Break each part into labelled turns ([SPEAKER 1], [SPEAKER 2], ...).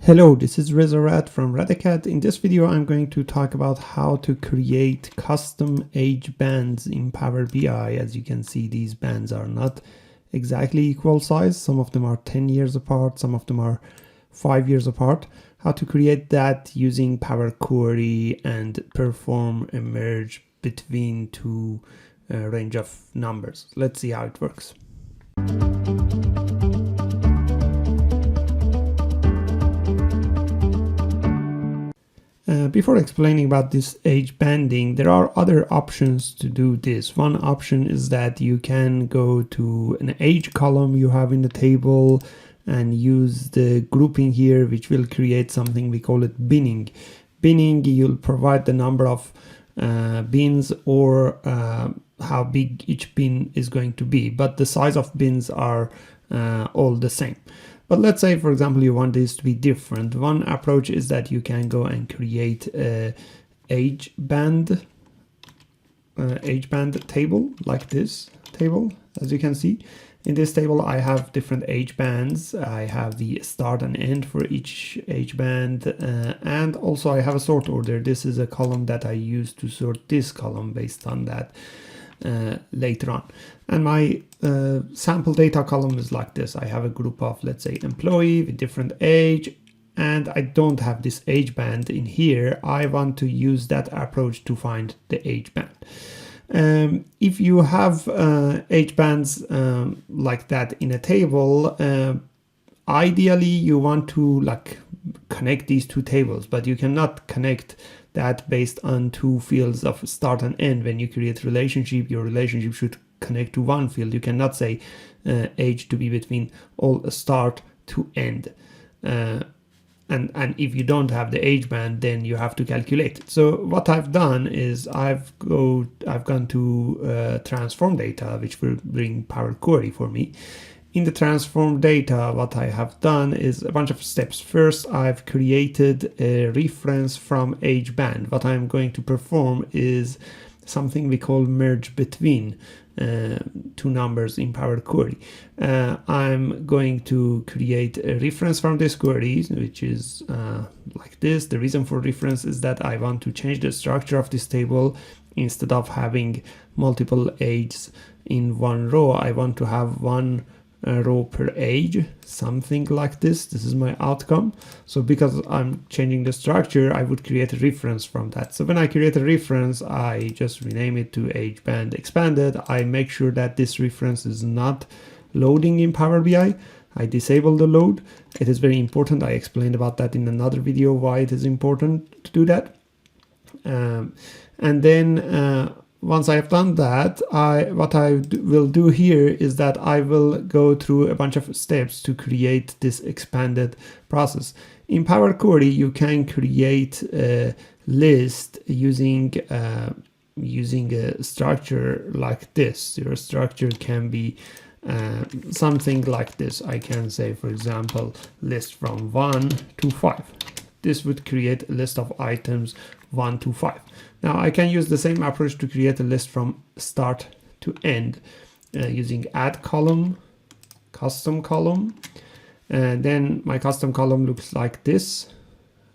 [SPEAKER 1] Hello, this is RADACAD from RADACAD. In this video, I'm going to talk about how to create custom age bands in Power BI. As you can see, these bands are not exactly equal size. Some of them are 10 years apart, some of them are 5 years apart. How to create that using Power Query and perform a merge between two range of numbers. Let's see how it works. Before explaining about this age banding, there are other options to do this. One option is that you can go to an age column you have in the table and use the grouping here, which will create something we call it binning. Binning, you'll provide the number of bins or how big each bin is going to be, but the size of bins are all the same. But let's say, for example, you want this to be different. One approach is that you can go and create a age band table, like this table. As you can see, in this table, I have different age bands. I have the start and end for each age band, and also I have a sort order. This is a column that I use to sort this column based on that later on. And my sample data column is like this. I have a group of, let's say, employee with different age, and I don't have this age band in here. I want to use that approach to find the age band. If you have age bands like that in a table, ideally you want to connect these two tables, but you cannot connect that based on two fields of start and end. When you create relationship, your relationship should connect to one field. You cannot say age to be between all start to end. And if you don't have the age band, then you have to calculate it. So what I've done is I've gone to transform data, which will bring Power Query for me. In the transform data, what I have done is a bunch of steps. First, I've created a reference from age band. What I'm going to perform is something we call merge between two numbers in Power Query. I'm going to create a reference from this query, which is like this. The reason for reference is that I want to change the structure of this table. Instead of having multiple ages in one row, I want to have one row per age, something like this. This is my outcome. So because I'm changing the structure, I would create a reference from that. So when I create a reference, I just rename it to age band expanded. I make sure that this reference is not loading in Power BI. I disable the load. It is very important. I explained about that in another video, why it is important to do that. And then once I have done that, what I will do here is that I will go through a bunch of steps to create this expanded process. In Power Query, you can create a list using a structure like this. Your structure can be something like this. I can say, for example, list from 1 to 5. This would create a list of items 1 to 5. Now I can use the same approach to create a list from start to end using add column, custom column. And then my custom column looks like this.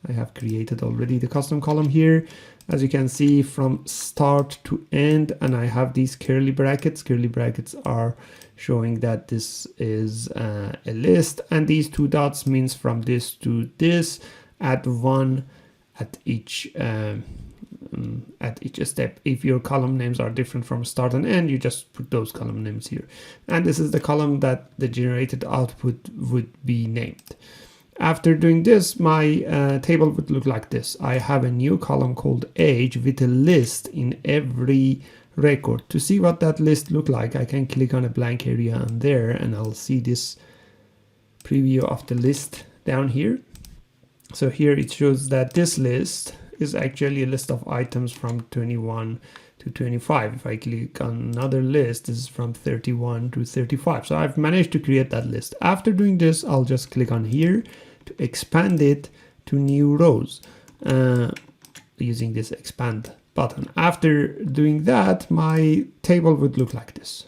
[SPEAKER 1] I have created already the custom column here. As you can see, from start to end, and I have these curly brackets. Curly brackets are showing that this is a list, and these two dots means from this to this. Add one at each step. If your column names are different from start and end, you just put those column names here. And this is the column that the generated output would be named. After doing this, my table would look like this. I have a new column called age with a list in every record. To see what that list look like, I can click on a blank area on there, and I'll see this preview of the list down here. So here it shows that this list is actually a list of items from 21 to 25. If I click on another list, this is from 31 to 35. So I've managed to create that list. After doing this, I'll just click on here to expand it to new rows using this expand button. After doing that, my table would look like this,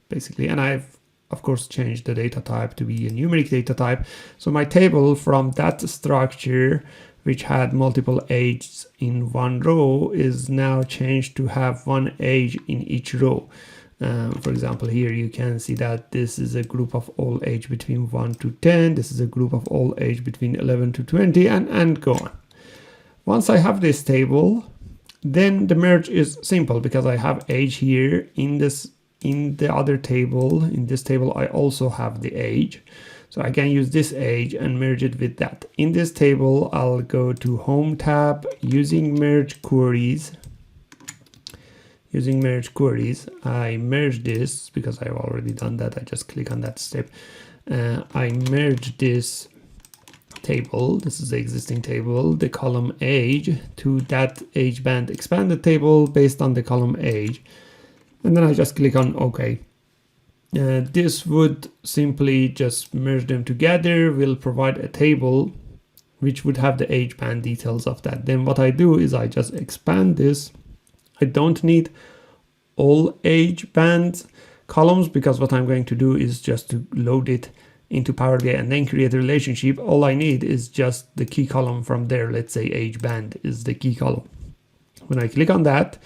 [SPEAKER 1] basically. And I've of course change the data type to be a numeric data type. So my table from that structure, which had multiple ages in one row, is now changed to have one age in each row. For example, here you can see that this is a group of all age between 1 to 10. This is a group of all age between 11 to 20, and go on. Once I have this table, then the merge is simple because I have age here in the other table. In this table, I also have the age. So I can use this age and merge it with that. In this table, I'll go to Home tab using merge queries. Using merge queries, I merge this because I've already done that. I just click on that step. I merge this table. This is the existing table, the column age, to that age band expanded table based on the column age. And then I just click on OK. This would simply just merge them together, will provide a table which would have the age band details of that. Then what I do is I just expand this. I don't need all age band columns because what I'm going to do is just to load it into Power BI and then create a relationship. All I need is just the key column from there. Let's say age band is the key column. When I click on that,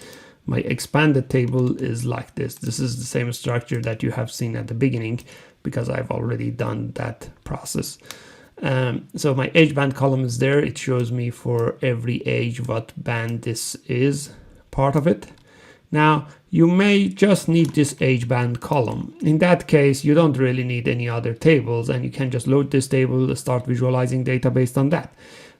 [SPEAKER 1] my expanded table is like this. This is the same structure that you have seen at the beginning because I've already done that process. So my age band column is there. It shows me for every age what band this is part of it. Now you may just need this age band column. In that case, you don't really need any other tables and you can just load this table, start visualizing data based on that.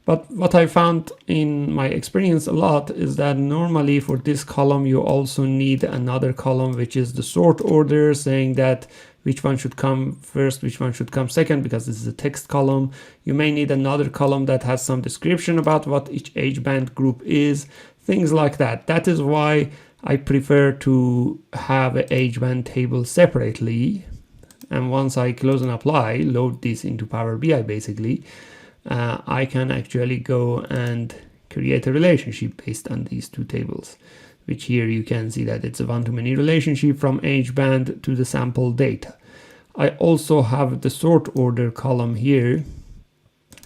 [SPEAKER 1] But what I found in my experience a lot is that normally for this column, you also need another column, which is the sort order, saying that which one should come first, which one should come second, because this is a text column. You may need another column that has some description about what each age band group is, things like that. That is why I prefer to have an age band table separately. And once I close and apply, load this into Power BI basically, I can actually go and create a relationship based on these two tables, which here you can see that it's a one-to-many relationship from age band to the sample data. I also have the sort order column here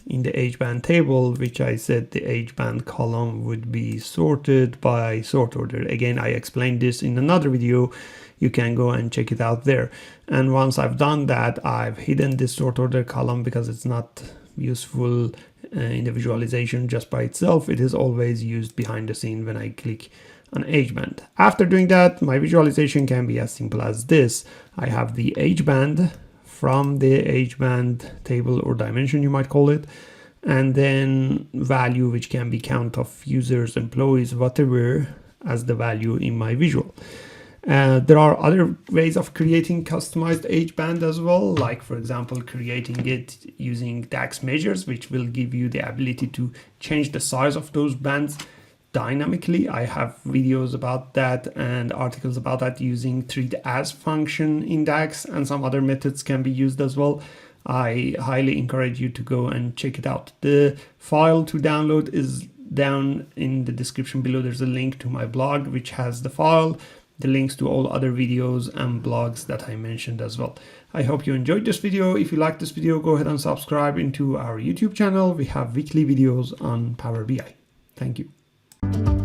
[SPEAKER 1] in the age band table, which I said the age band column would be sorted by sort order. Again, I explained this in another video. You can go and check it out there. And once I've done that, I've hidden this sort order column because it's not useful in the visualization just by itself. It is always used behind the scene when I click on age band. After doing that, my visualization can be as simple as this. I have the age band from the age band table or dimension, you might call it, and then value, which can be count of users, employees, whatever, as the value in my visual. There are other ways of creating customized age band as well, like for example creating it using DAX measures, which will give you the ability to change the size of those bands dynamically. I have videos about that and articles about that using TREATAS function in DAX, and some other methods can be used as well. I highly encourage you to go and check it out. The file to download is down in the description below. There's a link to my blog which has the file, the links to all other videos and blogs that I mentioned as well. I hope you enjoyed this video. If you liked this video, go ahead and subscribe into our YouTube channel. We have weekly videos on Power BI. Thank you.